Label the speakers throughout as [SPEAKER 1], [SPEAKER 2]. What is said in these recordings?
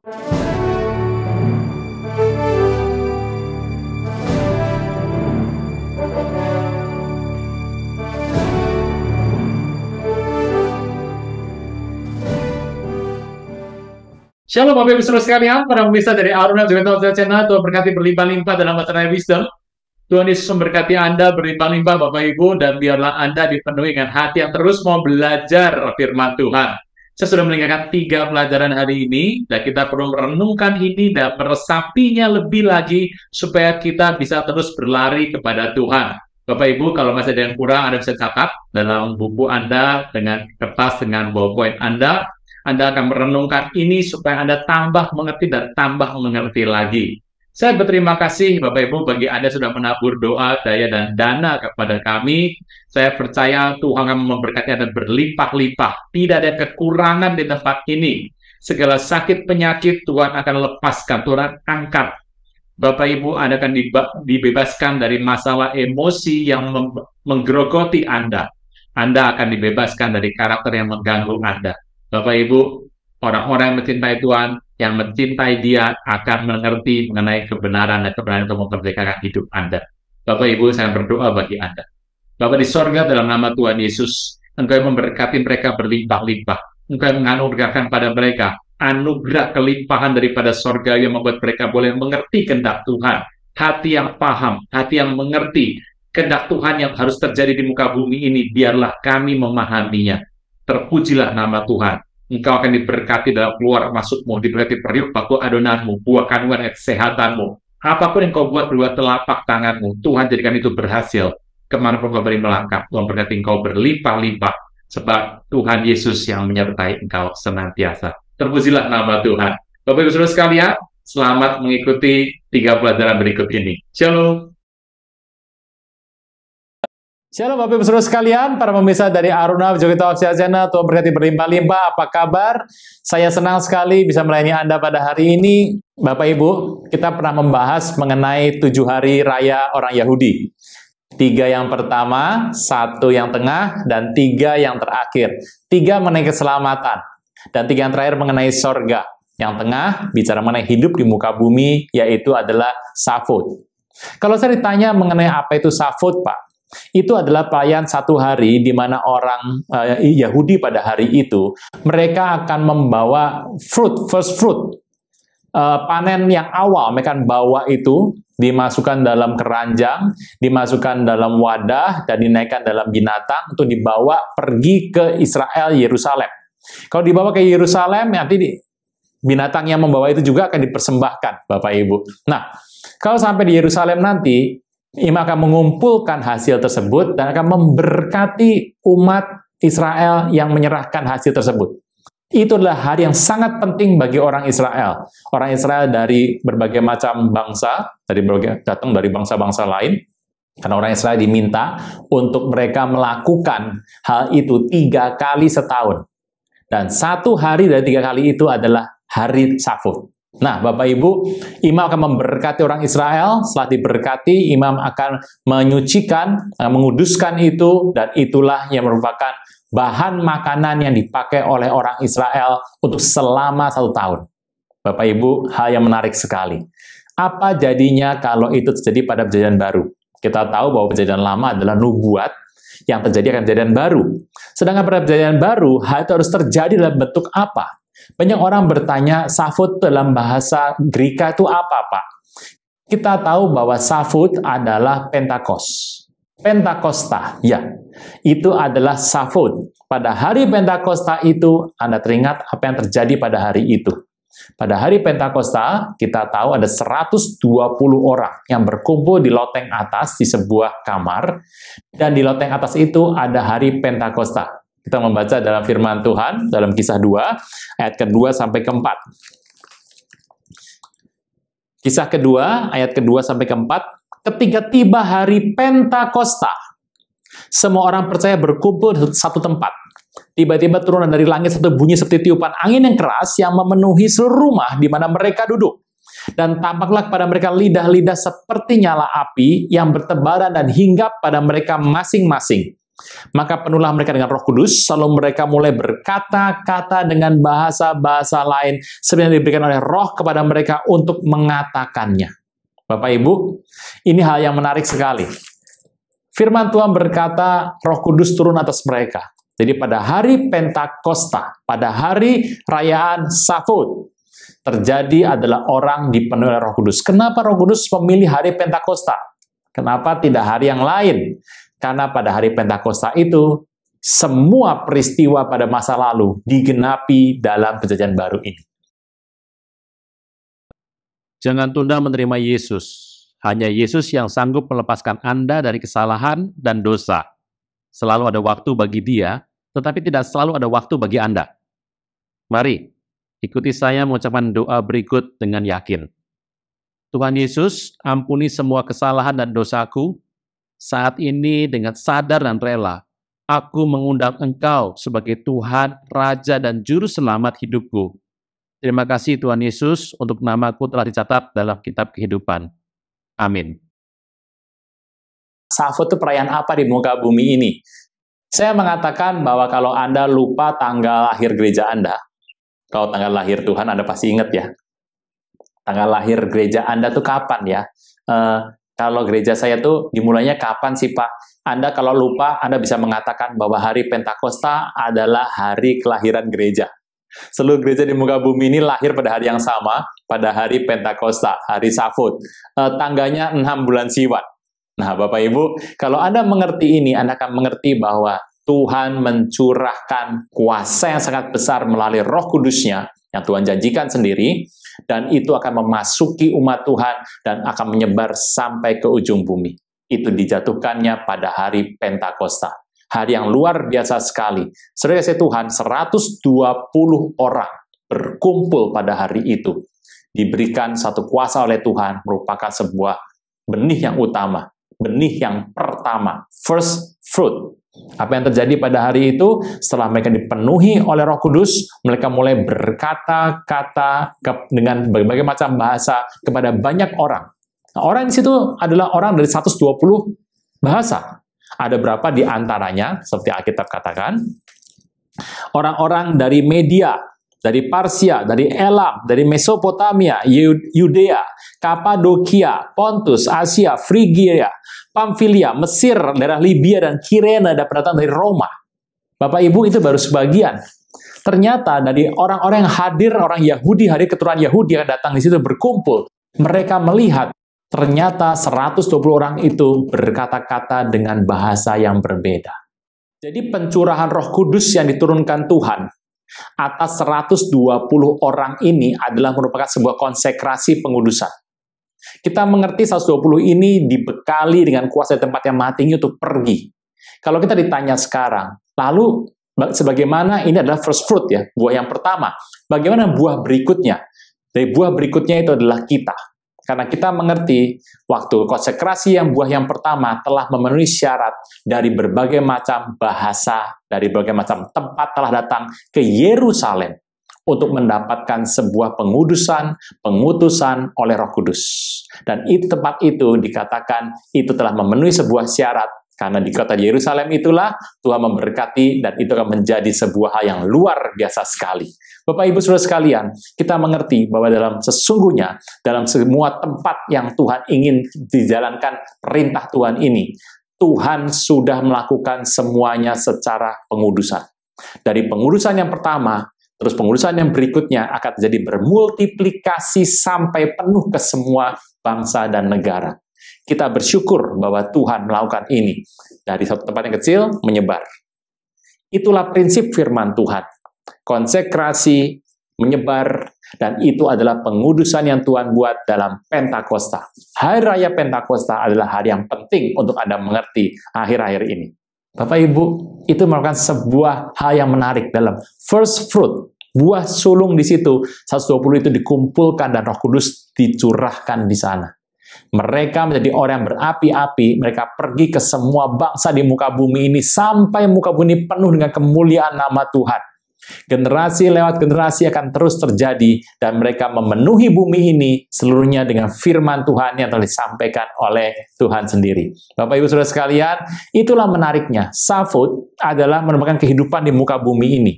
[SPEAKER 1] Shalom Bapak Ibu Saudara sekalian, para pemirsa dari Aruna Juventus Channel, Tuhan berkati berlimpah-limpah dalam Material Wisdom. Tuhan Yesus memberkati Anda berlimpah-limpah Bapak Ibu, dan biarlah Anda dipenuhi dengan hati yang terus mau belajar firman Tuhan. Saya sudah meninggalkan 3 pelajaran hari ini, dan kita perlu merenungkan ini dan meresapinya lebih lagi, supaya kita bisa terus berlari kepada Tuhan. Bapak Ibu, kalau masih ada yang kurang, Anda bisa catat dalam buku Anda, dengan kertas, dengan ballpoint Anda akan merenungkan ini supaya Anda tambah mengerti dan tambah mengerti lagi. Saya berterima kasih Bapak Ibu bagi Anda sudah menabur doa, daya, dan dana kepada kami. Saya percaya Tuhan akan memberkati Anda berlimpah-limpah. Tidak ada kekurangan di tempat ini. Segala sakit penyakit Tuhan akan lepaskan, Tuhan angkat. Bapak Ibu, Anda akan dibebaskan dari masalah emosi yang menggerogoti Anda. Anda akan dibebaskan dari karakter yang mengganggu Anda. Bapak Ibu, orang-orang yang mencintai Tuhan, yang mencintai Dia akan mengerti mengenai kebenaran dan kebenaran untuk memerdekakan hidup Anda. Bapak Ibu, saya berdoa bagi Anda. Bapak di sorga, dalam nama Tuhan Yesus, Engkau yang memberkati mereka berlimpah-limpah. Engkau yang menganugerahkan pada mereka anugerah kelimpahan daripada sorga yang membuat mereka boleh mengerti kehendak Tuhan. Hati yang paham, hati yang mengerti kehendak Tuhan yang harus terjadi di muka bumi ini, biarlah kami memahaminya. Terpujilah nama Tuhan. Engkau akan diberkati dalam keluar masukmu, diberkati periuk waktu adonanmu, buah kandungan dan kesehatanmu. Apapun yang kau buat berbuat telapak tanganmu, Tuhan jadikan itu berhasil. Kemanapun kau beri melangkah, Tuhan berkati engkau berlimpah-limpah, sebab Tuhan Yesus yang menyertai engkau senantiasa. Terpujilah nama Tuhan. Bapak Ibu Saudara sekalian, selamat mengikuti 3 pelajaran berikut ini. Shalom.
[SPEAKER 2] Shalom Bapak Ibu Saudara sekalian, para pemirsa dari Aruna Juventus Channel, Tuhan berkati berlimpah-limpah. Apa kabar? Saya senang sekali bisa melayani Anda pada hari ini. Bapak Ibu, kita pernah membahas mengenai 7 hari raya orang Yahudi. 3 yang pertama, 1 yang tengah, dan 3 yang terakhir. 3 mengenai keselamatan, dan 3 yang terakhir mengenai sorga. Yang tengah bicara mengenai hidup di muka bumi, yaitu adalah Safut. Kalau saya ditanya mengenai apa itu Safut, Pak, itu adalah perayaan 1 hari di mana orang Yahudi pada hari itu, mereka akan membawa first fruit, panen yang awal, mereka akan bawa itu, dimasukkan dalam keranjang, dimasukkan dalam wadah, dan dinaikkan dalam binatang, untuk dibawa pergi ke Israel, Yerusalem. Kalau dibawa ke Yerusalem, nanti binatang yang membawa itu juga akan dipersembahkan, Bapak Ibu. Nah, kalau sampai di Yerusalem nanti, imam akan mengumpulkan hasil tersebut dan akan memberkati umat Israel yang menyerahkan hasil tersebut. Itu adalah hari yang sangat penting bagi orang Israel. Orang Israel dari berbagai macam bangsa, datang dari bangsa-bangsa lain, karena orang Israel diminta untuk mereka melakukan hal itu 3 kali setahun. Dan 1 hari dari 3 kali itu adalah hari Safut. Nah, Bapak Ibu, imam akan memberkati orang Israel. Setelah diberkati, imam akan menyucikan, menguduskan itu, dan itulah yang merupakan bahan makanan yang dipakai oleh orang Israel untuk selama 1 tahun. Bapak Ibu, hal yang menarik sekali. Apa jadinya kalau itu terjadi pada perjanjian baru? Kita tahu bahwa perjanjian lama adalah nubuat, yang terjadi akan perjanjian baru. Sedangkan pada perjanjian baru, hal itu harus terjadi dalam bentuk apa? Banyak orang bertanya, Safut dalam bahasa Greka itu apa, Pak? Kita tahu bahwa Safut adalah Pentakos. Pentakosta, ya. Itu adalah Safut. Pada hari Pentakosta itu, Anda teringat apa yang terjadi pada hari itu. Pada hari Pentakosta, kita tahu ada 120 orang yang berkumpul di loteng atas di sebuah kamar. Dan di loteng atas itu ada hari Pentakosta. Kita membaca dalam firman Tuhan, dalam Kisah 2, ayat ke-2 sampai ke-4. Kisah kedua, ayat ke-2 sampai ke-4, ketika tiba hari Pentakosta, semua orang percaya berkumpul di satu tempat. Tiba-tiba turun dari langit satu bunyi seperti tiupan angin yang keras yang memenuhi seluruh rumah di mana mereka duduk. Dan tampaklah kepada mereka lidah-lidah seperti nyala api yang bertebaran dan hinggap pada mereka masing-masing. Maka penuhlah mereka dengan Roh Kudus, lalu mereka mulai berkata-kata dengan bahasa-bahasa lain sebenarnya diberikan oleh Roh kepada mereka untuk mengatakannya. Bapak Ibu, ini hal yang menarik sekali. Firman Tuhan berkata, Roh Kudus turun atas mereka. Jadi pada hari Pentakosta, pada hari perayaan Safut, terjadi adalah orang dipenuhi oleh Roh Kudus. Kenapa Roh Kudus memilih hari Pentakosta? Kenapa tidak hari yang lain? Karena pada hari Pentakosta itu, semua peristiwa pada masa lalu digenapi dalam perjanjian baru ini.
[SPEAKER 3] Jangan tunda menerima Yesus. Hanya Yesus yang sanggup melepaskan Anda dari kesalahan dan dosa. Selalu ada waktu bagi Dia, tetapi tidak selalu ada waktu bagi Anda. Mari, ikuti saya mengucapkan doa berikut dengan yakin. Tuhan Yesus, ampuni semua kesalahan dan dosaku. Saat ini dengan sadar dan rela, aku mengundang Engkau sebagai Tuhan, Raja, dan Juru Selamat hidupku. Terima kasih Tuhan Yesus untuk namaku telah dicatat dalam kitab kehidupan. Amin.
[SPEAKER 2] Safut itu perayaan apa di muka bumi ini? Saya mengatakan bahwa kalau Anda lupa tanggal lahir gereja Anda, kalau tanggal lahir Tuhan Anda pasti ingat ya. Tanggal lahir gereja Anda tuh kapan ya? Kalau gereja saya tuh dimulainya kapan sih Pak? Anda kalau lupa, Anda bisa mengatakan bahwa hari Pentakosta adalah hari kelahiran gereja. Seluruh gereja di muka bumi ini lahir pada hari yang sama, pada hari Pentakosta, hari Safut. Tangganya 6 bulan Siwan. Nah Bapak Ibu, kalau Anda mengerti ini, Anda akan mengerti bahwa Tuhan mencurahkan kuasa yang sangat besar melalui Roh Kudus-Nya, yang Tuhan janjikan sendiri, dan itu akan memasuki umat Tuhan dan akan menyebar sampai ke ujung bumi. Itu dijatuhkannya pada hari Pentakosta. Hari yang luar biasa sekali. Saudara kasih Tuhan, 120 orang berkumpul pada hari itu. Diberikan satu kuasa oleh Tuhan, merupakan sebuah benih yang utama. Benih yang pertama, first fruit. Apa yang terjadi pada hari itu? Setelah mereka dipenuhi oleh Roh Kudus, mereka mulai berkata-kata dengan berbagai macam bahasa kepada banyak orang. Nah, orang di situ adalah orang dari 120 bahasa. Ada berapa di antaranya, seperti Alkitab katakan, orang-orang dari Media, dari Parsia, dari Elam, dari Mesopotamia, Yudea, Kapadokia, Pontus, Asia, Frigia, Pamfilia, Mesir, daerah Libya, dan Kirene ada pendatang dari Roma. Bapak Ibu, itu baru sebagian. Ternyata dari orang-orang yang hadir, orang Yahudi, hari keturunan Yahudi yang datang di situ berkumpul, mereka melihat ternyata 120 orang itu berkata-kata dengan bahasa yang berbeda. Jadi pencurahan Roh Kudus yang diturunkan Tuhan atas 120 orang ini adalah merupakan sebuah konsekrasi pengudusan. Kita mengerti 120 ini dibekali dengan kuasa di tempat yang maha tinggi untuk pergi. Kalau kita ditanya sekarang, lalu sebagaimana ini adalah first fruit ya, buah yang pertama. Bagaimana buah berikutnya? Dari buah berikutnya itu adalah kita. Karena kita mengerti waktu konsekrasi yang buah yang pertama telah memenuhi syarat dari berbagai macam bahasa, dari berbagai macam tempat telah datang ke Yerusalem untuk mendapatkan sebuah pengutusan oleh Roh Kudus. Dan itu tempat itu dikatakan itu telah memenuhi sebuah syarat. Karena di kota Yerusalem itulah Tuhan memberkati dan itu akan menjadi sebuah hal yang luar biasa sekali. Bapak Ibu Saudara sekalian, kita mengerti bahwa dalam sesungguhnya, dalam semua tempat yang Tuhan ingin dijalankan perintah Tuhan ini, Tuhan sudah melakukan semuanya secara pengudusan. Dari pengudusan yang pertama, terus pengudusan yang berikutnya akan jadi bermultiplikasi sampai penuh ke semua bangsa dan negara. Kita bersyukur bahwa Tuhan melakukan ini. Dari satu tempat yang kecil, menyebar. Itulah prinsip firman Tuhan. Konsekrasi, menyebar, dan itu adalah pengudusan yang Tuhan buat dalam Pentakosta. Hari Raya Pentakosta adalah hari yang penting untuk Anda mengerti akhir-akhir ini. Bapak Ibu, itu merupakan sebuah hal yang menarik dalam first fruit. Buah sulung di situ, 120 itu dikumpulkan dan Roh Kudus dicurahkan di sana. Mereka menjadi orang yang berapi-api, mereka pergi ke semua bangsa di muka bumi ini, sampai muka bumi penuh dengan kemuliaan nama Tuhan. Generasi lewat generasi akan terus terjadi, dan mereka memenuhi bumi ini seluruhnya dengan firman Tuhan yang telah disampaikan oleh Tuhan sendiri. Bapak Ibu Saudara sekalian, itulah menariknya. Safut adalah merupakan kehidupan di muka bumi ini.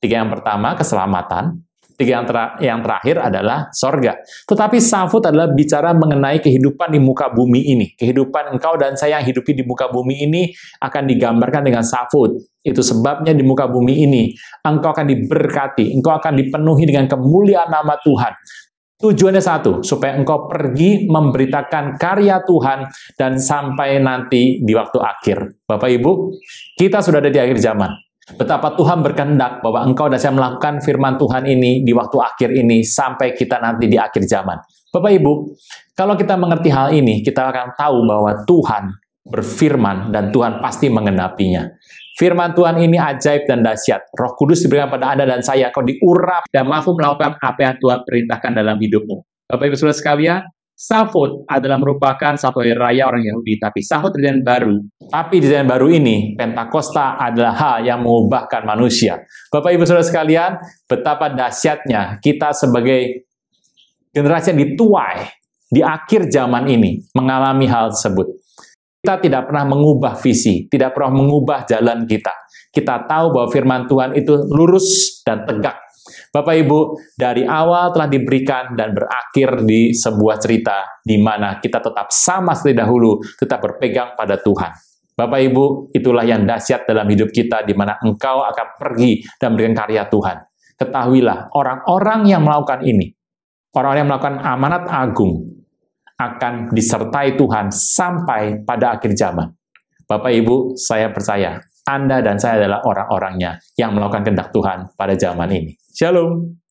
[SPEAKER 2] 3 yang pertama, keselamatan. 3 yang terakhir adalah sorga. Tetapi Safut adalah bicara mengenai kehidupan di muka bumi ini. Kehidupan engkau dan saya yang hidupi di muka bumi ini akan digambarkan dengan Safut. Itu sebabnya di muka bumi ini, engkau akan diberkati, engkau akan dipenuhi dengan kemuliaan nama Tuhan. Tujuannya satu, supaya engkau pergi memberitakan karya Tuhan dan sampai nanti di waktu akhir. Bapak Ibu, kita sudah ada di akhir zaman. Betapa Tuhan berkehendak bahwa engkau dan saya melakukan firman Tuhan ini di waktu akhir ini sampai kita nanti di akhir zaman. Bapak Ibu, kalau kita mengerti hal ini, kita akan tahu bahwa Tuhan berfirman dan Tuhan pasti mengenapinya. Firman Tuhan ini ajaib dan dahsyat. Roh Kudus diberikan pada Anda dan saya, kau diurap dan mampu melakukan apa yang Tuhan perintahkan dalam hidupmu. Bapak Ibu Saudara sekalian, Safut adalah merupakan satu hari raya orang Yahudi, tapi Safut desain baru. Tapi desain baru ini, Pentakosta adalah hal yang mengubahkan manusia. Bapak Ibu Saudara sekalian, betapa dahsyatnya kita sebagai generasi yang dituai di akhir zaman ini mengalami hal tersebut. Kita tidak pernah mengubah visi, tidak pernah mengubah jalan kita. Kita tahu bahwa firman Tuhan itu lurus dan tegak. Bapak Ibu, dari awal telah diberikan dan berakhir di sebuah cerita di mana kita tetap sama seperti dahulu, tetap berpegang pada Tuhan. Bapak Ibu, itulah yang dahsyat dalam hidup kita di mana engkau akan pergi dan memberikan karya Tuhan. Ketahuilah, orang-orang yang melakukan ini, orang-orang yang melakukan amanat agung, akan disertai Tuhan sampai pada akhir zaman. Bapak Ibu, saya percaya Anda dan saya adalah orang-orangnya yang melakukan kehendak Tuhan pada zaman ini. Shalom.